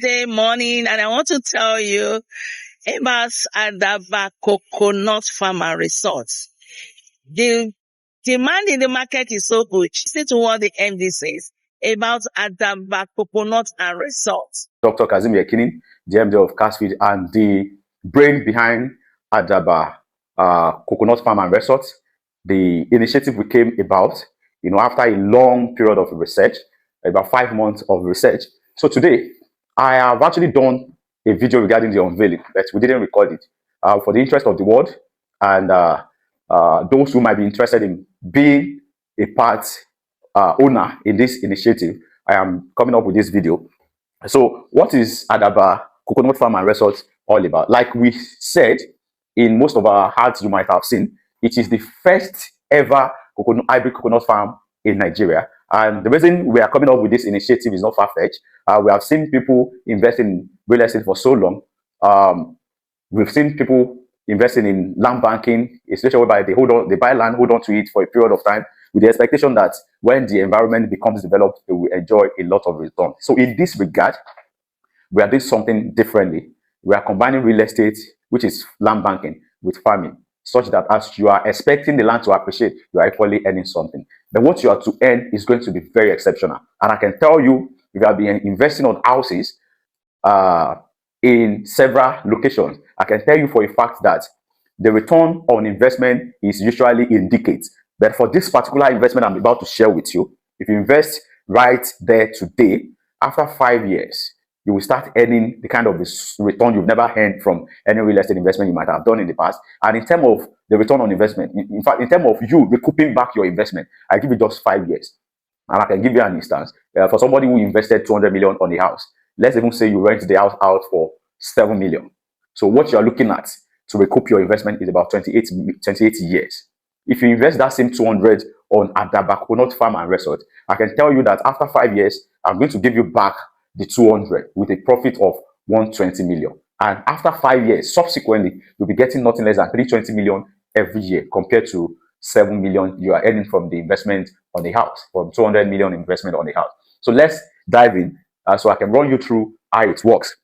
Day morning, and I want to tell you about Àdàbà Coconut Farm Resort. The demand in the market is so good. Listen to what the MD says about Àdàbà Coconut and Resort. Dr. Kazeem Yekini, the MD of Casfeed and the brain behind Àdàbà Coconut Farm and Resort. The initiative we came about, after a long period of research, about 5 months of research. So today, I have actually done a video regarding the unveiling, but we didn't record it. For the interest of the world and those who might be interested in being a part owner in this initiative, I am coming up with this video. So what is Àdàbà Coconut Farm and Resort all about? Like we said in most of our ads you might have seen, it is the first ever hybrid coconut farm in Nigeria. And the reason we are coming up with this initiative is not far-fetched. We have seen people invest in real estate for so long. We've seen people investing in land banking, especially whereby they buy land, hold on to it for a period of time, with the expectation that when the environment becomes developed, they will enjoy a lot of return. So in this regard, we are doing something differently. We are combining real estate, which is land banking, with farming, such that as you are expecting the land to appreciate, you are equally earning something. But what you are to earn is going to be very exceptional. And I can tell you, if you have been investing on houses in several locations, I can tell you for a fact that the return on investment is usually in decades. But for this particular investment I'm about to share with you, if you invest right there today, after 5 years, you will start earning the kind of return you've never earned from any real estate investment you might have done in the past. And in terms of the return on investment, in fact, in terms of you recouping back your investment, I give you just 5 years. And I can give you an instance. For somebody who invested 200 million on the house, let's even say you rent the house out for 7 million. So what you're looking at to recoup your investment is about 28 years. If you invest that same 200 on Àdàbà Coconut Farm and Resort, I can tell you that after 5 years, I'm going to give you back the 200 with a profit of 120 million. And after 5 years, subsequently, you'll be getting nothing less than 320 million every year compared to 7 million you are earning from the investment on the house, from 200 million investment on the house. So let's dive in so I can run you through how it works.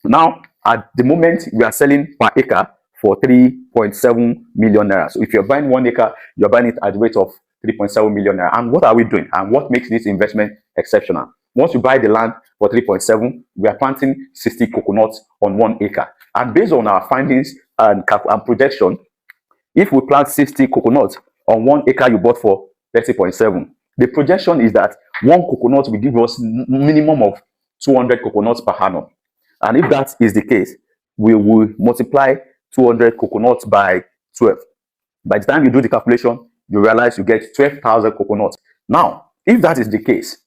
Now, at the moment, we are selling per acre for 3.7 million naira. So if you're buying 1 acre, you're buying it at the rate of 3.7 million naira. And what are we doing? And what makes this investment exceptional? Once you buy the land for 3.7, we are planting 60 coconuts on 1 acre. And based on our findings and projection, if we plant 60 coconuts on 1 acre you bought for 30.7, the projection is that 1 coconut will give us minimum of 200 coconuts per annum. And if that is the case, we will multiply 200 coconuts by 12. By the time you do the calculation, you realize you get 12,000 coconuts. Now, if that is the case,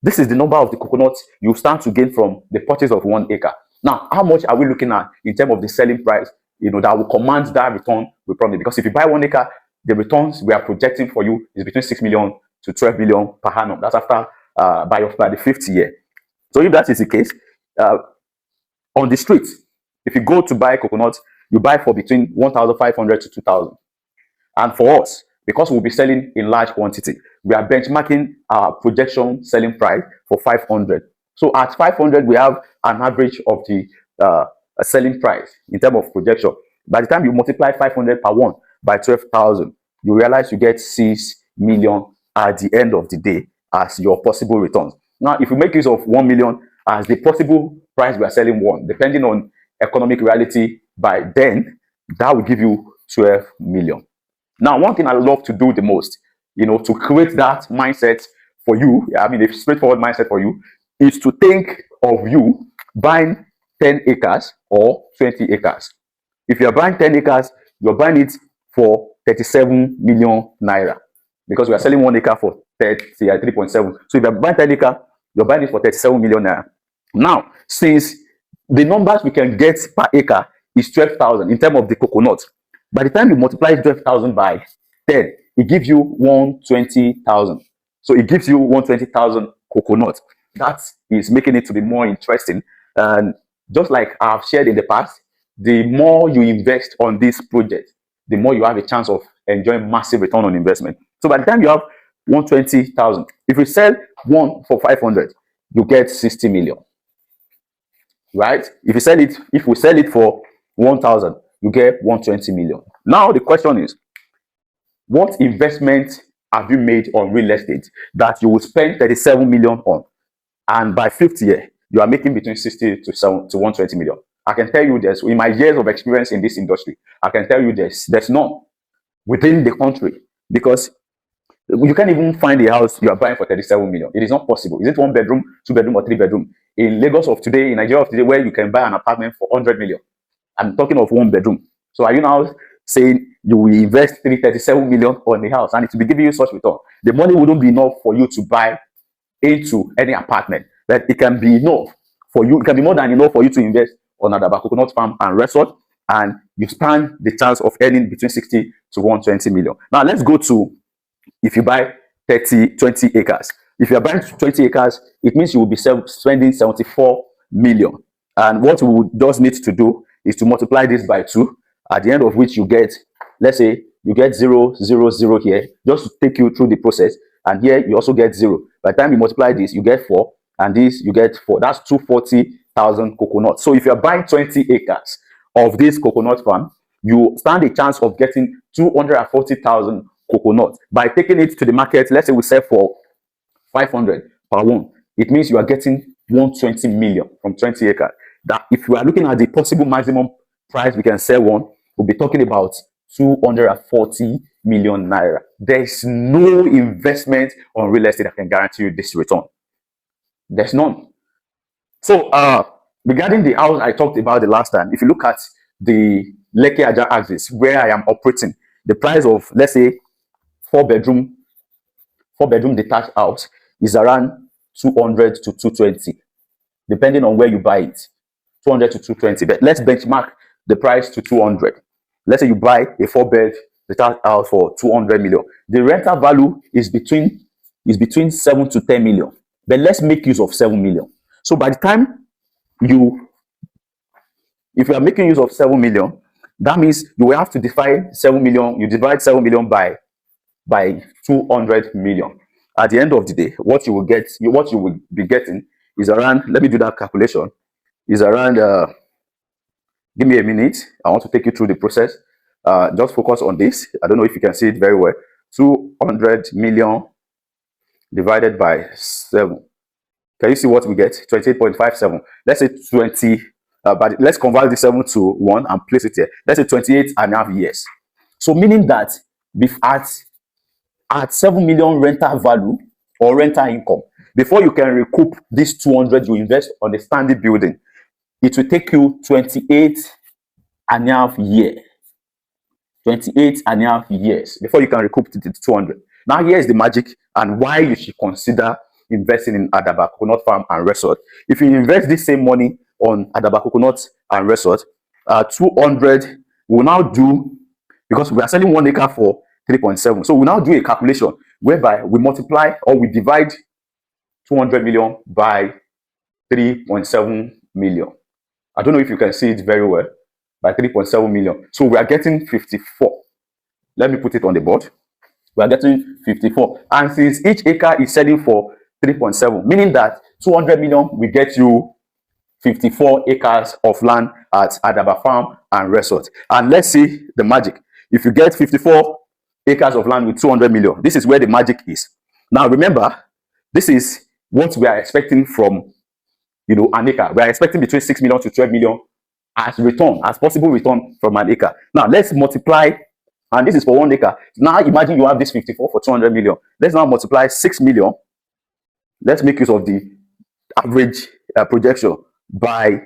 this is the number of the coconuts you stand to gain from the purchase of 1 acre. Now, how much are we looking at in terms of the selling price, that will command that return we promise? Because if you buy 1 acre, the returns we are projecting for you is between 6 million to 12 million per annum. That's after by the 5th year. So if that is the case, on the street, if you go to buy coconuts, you buy for between 1,500 to 2,000. And for us, because we'll be selling in large quantity, we are benchmarking our projection selling price for 500. So at 500, we have an average of the selling price in terms of projection. By the time you multiply 500 per 1 by 12,000, you realize you get 6 million at the end of the day as your possible returns. Now, if you make use of 1 million as the possible price we are selling 1, depending on economic reality, by then, that will give you 12 million. Now, one thing I love to do the most, to create that mindset for you, a straightforward mindset for you, is to think of you buying 10 acres or 20 acres. If you're buying 10 acres, you're buying it for 37 million naira, because we are selling 1 acre for 3.7. So if you're buying 10 acres, you're buying it for 37 million naira. Now, since the numbers we can get per acre is 12,000 in terms of the coconut, by the time you multiply 12,000 by 10, it gives you 120,000. So it gives you 120,000 coconuts. That is making it to be more interesting. And just like I've shared in the past, the more you invest on this project, the more you have a chance of enjoying massive return on investment. So by the time you have 120,000, if you sell 1 for 500, you get 60 million. right? If we sell it for 1,000, you get 120 million. Now the question is, what investment have you made on real estate that you will spend 37 million on, and by 50th year you are making between 60 to 120 million? I can tell you this, in my years of experience in this industry, I can tell you there's none within the country, because you can't even find a house you are buying for 37 million. It is not possible. Is it 1 bedroom, 2 bedroom, or 3 bedroom? In Lagos of today, in Nigeria of today, where you can buy an apartment for 100 million, I'm talking of 1 bedroom. So are you now saying you will invest 337 million on the house and it will be giving you such return? The money wouldn't be enough for you to buy into any apartment, but it can be enough for you. It can be more than enough for you to invest on Àdàbà Coconut Farm and Resort, and you stand the chance of earning between 60 to 120 million. Now let's go to, if you buy 20 acres. If you are buying 20 acres, it means you will be spending 74 million. And what we would just need to do is to multiply this by 2, at the end of which you get, let's say, you get 0, 0, 0 here, just to take you through the process. And here you also get 0. By the time you multiply this, you get 4, and this you get 4. That's 240,000 coconuts. So if you're buying 20 acres of this coconut farm, you stand a chance of getting 240,000 coconuts. By taking it to the market, let's say we sell for 500 per one, it means you are getting 120 million from 20 acres. That if you are looking at the possible maximum price we can sell one, we'll be talking about 240 million naira. There's no investment on real estate that can guarantee you this return. There's none. So regarding the house I talked about the last time, if you look at the Lekki Aja axis where I am operating, the price of, let's say, 4 bedroom detached house is around 200 to 220, depending on where you buy it. 200 to 220, but let's benchmark the price to 200. Let's say you buy a 4-bed detached house for 200 million. The rental value is between 7 to 10 million, but let's make use of 7 million. So by the time if you are making use of 7 million, that means you will have to divide 7 million. You divide 7 million by 200 million. At the end of the day, what you will be getting is around, let me do that calculation, is around, give me a minute. I want to take you through the process. Just focus on this. I don't know if you can see it very well. 200 million divided by 7. Can you see what we get? 28.57. Let's say 20, but let's convert the 7 to 1 and place it here. Let's say 28.5 years. So meaning that at 7 million rental value or rental income, before you can recoup this 200 you invest on the standing building, it will take you 28.5 years. 28.5 years before you can recoup the 200. Now here's the magic and why you should consider investing in Àdàbà Coconut Farm and Resort. If you invest this same money on Àdàbà Coconut and Resort, 200 will now do, because we are selling 1 acre for 3.7. So we'll now do a calculation whereby we multiply or we divide 200 million by 3.7 million. I don't know if you can see it very well, by 3.7 million. So we are getting 54. Let me put it on the board. We are getting 54. And since each acre is selling for 3.7, meaning that 200 million will get you 54 acres of land at Àdàbà Farm and Resort. And let's see the magic. If you get 54 acres of land with 200 million, this is where the magic is. Now remember, this is what we are expecting from an acre. We are expecting between 6 million to 12 million as possible return from an acre. Now let's multiply, and this is for 1 acre. Now imagine you have this 54 for 200 million. Let's now multiply 6 million. Let's make use of the average projection by,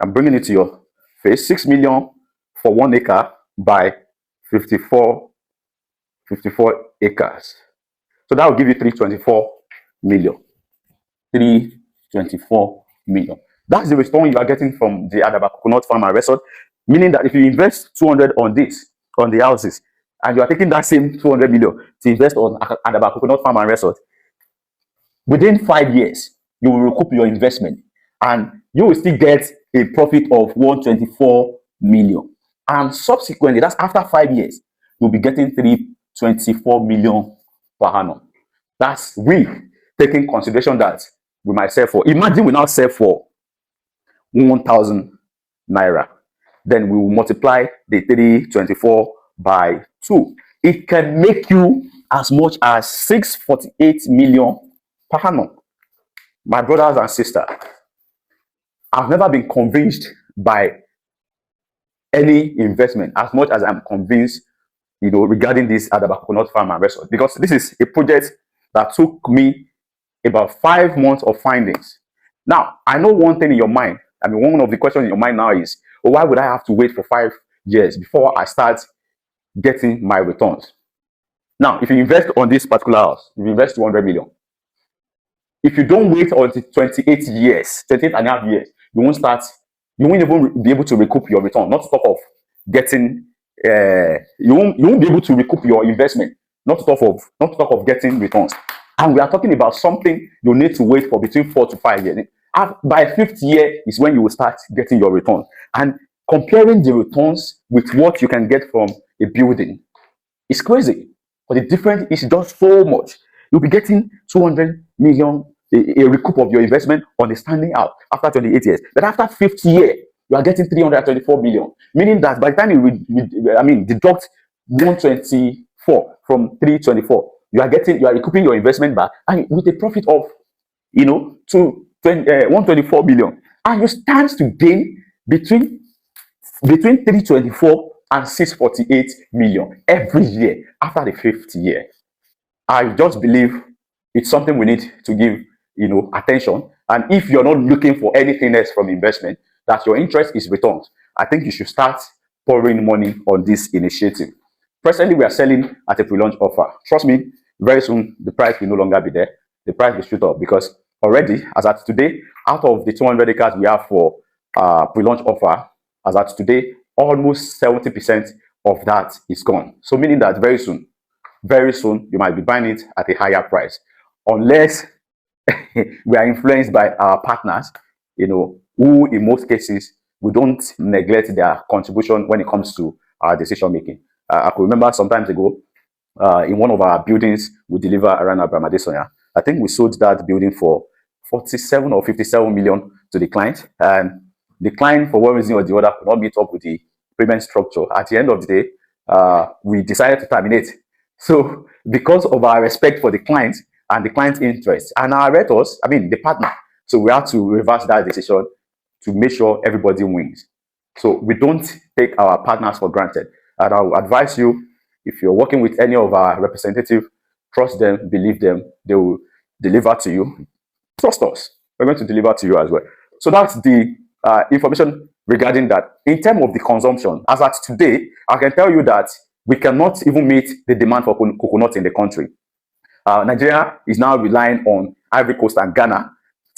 I'm bringing it to your face, 6 million for 1 acre by 54 acres. So that will give you 324 million. 324 million. That's the return you are getting from the Àdàbà Coconut Farm and Resort. Meaning that if you invest 200 on the houses, and you are taking that same 200 million to invest on Àdàbà Coconut Farm and Resort, within 5 years, you will recoup your investment and you will still get a profit of 124 million. And subsequently, that's after 5 years, you'll be getting 324 million per annum. That's taking consideration that we might sell for. Imagine we now sell for 1,000 naira. Then we will multiply the 324 by 2. It can make you as much as 648 million per annum. My brothers and sisters, I've never been convinced by any investment as much as I'm convinced, regarding this Àdàbà Coconut Farm Resort, because this is a project that took me about 5 months of findings. Now, I know one thing in your mind. I mean, one of the questions in your mind now is, why would I have to wait for 5 years before I start getting my returns? Now, if you invest on this particular house, if you invest 200 million, if you don't wait until 28 years, 28 and a half years, you won't even be able to recoup your return. Not to talk of getting, you won't be able to recoup your investment. Not to talk of getting returns. And we are talking about something you need to wait for between 4 to 5 years. By 5th year is when you will start getting your return. And comparing the returns with what you can get from a building is crazy. But the difference is just so much. You'll be getting 200 million, a recoup of your investment on the standing out after 28 years. But after 5th year, you are getting 324 million. Meaning that by the time you deduct 124 from 324, you are recouping your investment back, and with a profit of 124 million, and you stand to gain between 324 and 648 million every year after the 5th year. I just believe it's something we need to give attention. And if you're not looking for anything else from investment, that your interest is returns, I think you should start pouring money on this initiative. Presently, we are selling at a pre-launch offer. Trust me, very soon the price will no longer be there. The price will shoot up, because already, as at today, out of the 200 acres we have for pre-launch offer, as at today, almost 70% of that is gone. So meaning that very soon, you might be buying it at a higher price, unless we are influenced by our partners, who in most cases, we don't neglect their contribution when it comes to our decision making. I could remember some time ago, in one of our buildings we deliver around Abramadesonia. I think we sold that building for 47 or 57 million to the client, and the client, for one reason or the other, could not meet up with the payment structure. At the end of the day, we decided to terminate. So because of our respect for the client and the client's interest and our renters, the partner, so we had to reverse that decision to make sure everybody wins. So we don't take our partners for granted. And I will advise you, if you're working with any of our representatives, trust them, believe them, they will deliver to you. Trust us, we're going to deliver to you as well. So that's the information regarding that. In terms of the consumption, as at today, I can tell you that we cannot even meet the demand for coconut in the country. Nigeria is now relying on Ivory Coast and Ghana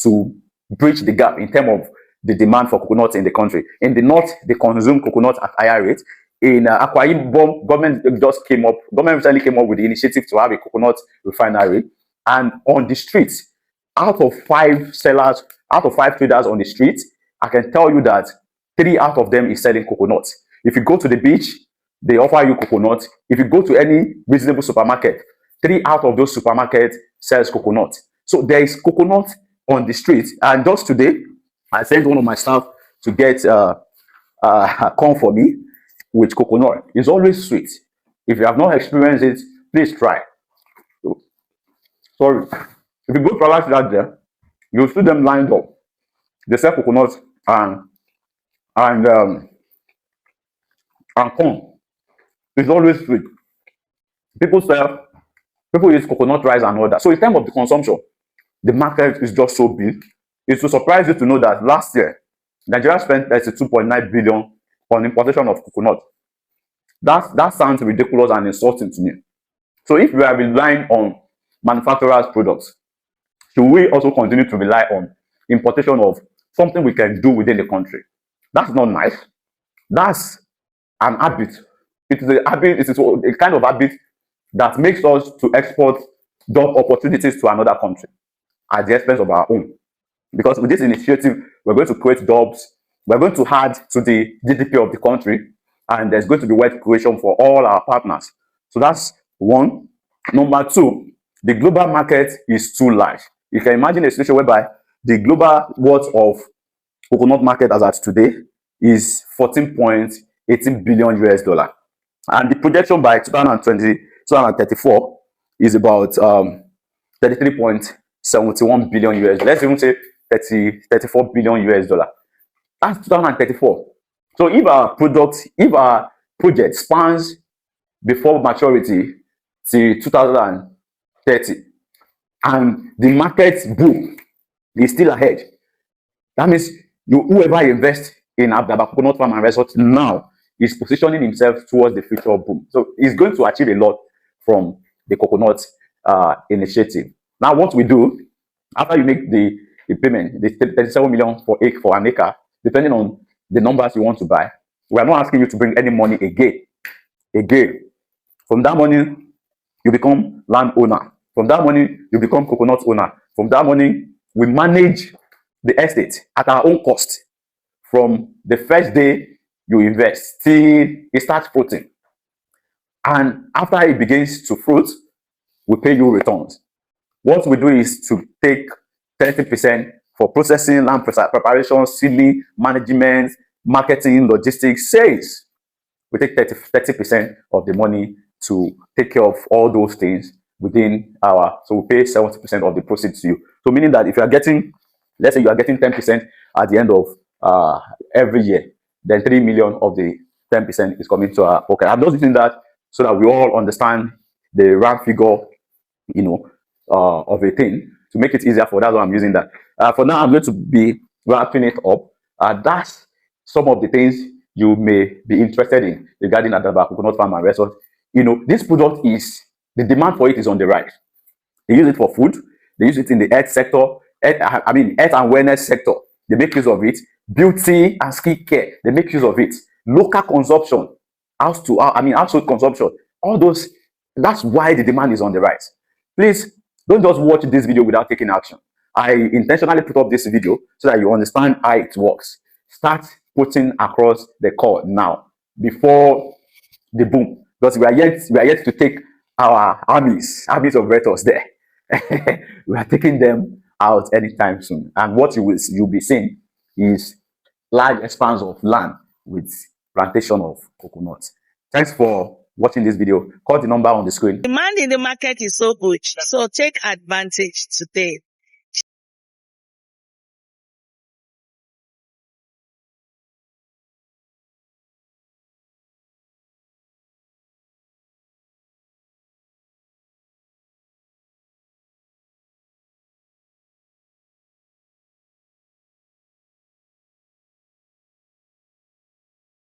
to bridge the gap in terms of the demand for coconut in the country. In the north, they consume coconut at higher rates. In Akwa Ibom, government recently came up with the initiative to have a coconut refinery. And on the streets, out of 5 traders on the street, I can tell you that 3 out of them is selling coconut. If you go to the beach, they offer you coconut. If you go to any reasonable supermarket, 3 out of those supermarkets sells coconut. So there is coconut on the street. And just today, I sent one of my staff to get corn for me with coconut. It's always sweet. If you have not experienced it, please try. Sorry. If you go to our out there, you'll see them lined up. They sell coconut and corn. It's always sweet. People use coconut rice and all that. So in terms of the consumption, the market is just so big. It will surprise you to know that last year, Nigeria spent 32.9 billion on importation of coconut. That sounds ridiculous and insulting to me. So if we are relying on manufacturers' products, should we also continue to rely on importation of something we can do within the country? That's not nice. That's an habit. It is a habit. It is a kind of habit that makes us to export job opportunities to another country at the expense of our own. Because with this initiative, we're going to create jobs, we're going to add to the GDP of the country, and there's going to be wealth creation for all our partners. So that's one. Number two, the global market is too large. You can imagine a situation whereby the global worth of coconut market as at today is 14.18 billion US dollar. And the projection by 2034 is about 33.71 billion US. Let's even say 34 billion US dollar. That's 2034. So if our project spans before maturity till 2030 and the market boom is still ahead, that means whoever invests in Àdàbà Coconut Farm and Resort now is positioning himself towards the future boom. So he's going to achieve a lot from the coconut initiative. Now, what we do after you make the payment, the 37 million for an acre, depending on the numbers you want to buy, we are not asking you to bring any money again. From that money, you become landowner. From that money, you become coconut owner. From that money, we manage the estate at our own cost from the first day you invest till it starts fruiting. And after it begins to fruit, we pay you returns. What we do is to take 30% for processing, land preparation, seedling, management, marketing, logistics, sales. We take 30% of the money to take care of all those things within so we pay 70% of the proceeds to you. So meaning that if you are getting, let's say you are getting 10% at the end of every year, then 3 million of the 10% is coming to our pocket. I'm just using that so that we all understand the round figure, of a thing to make it easier for that. I'm using that. For now, I'm going to be wrapping it up. That's some of the things you may be interested in regarding Àdàbà Coconut Farm and Resort. This product the demand for it is on the rise. They use it for food. They use it in the health sector, health and wellness sector. They make use of it. Beauty and skin care, they make use of it. Local consumption, household consumption, all those. That's why the demand is on the rise. Please don't just watch this video without taking action. I intentionally put up this video so that you understand how it works. Start putting across the cord now before the boom, because we are yet to take our armies of rhetorics there. We are taking them out anytime soon, and what you'll be seeing is large expanse of land with plantation of coconuts. Thanks for watching this video. Call the number on the screen. Demand in the market is so good, so take advantage today.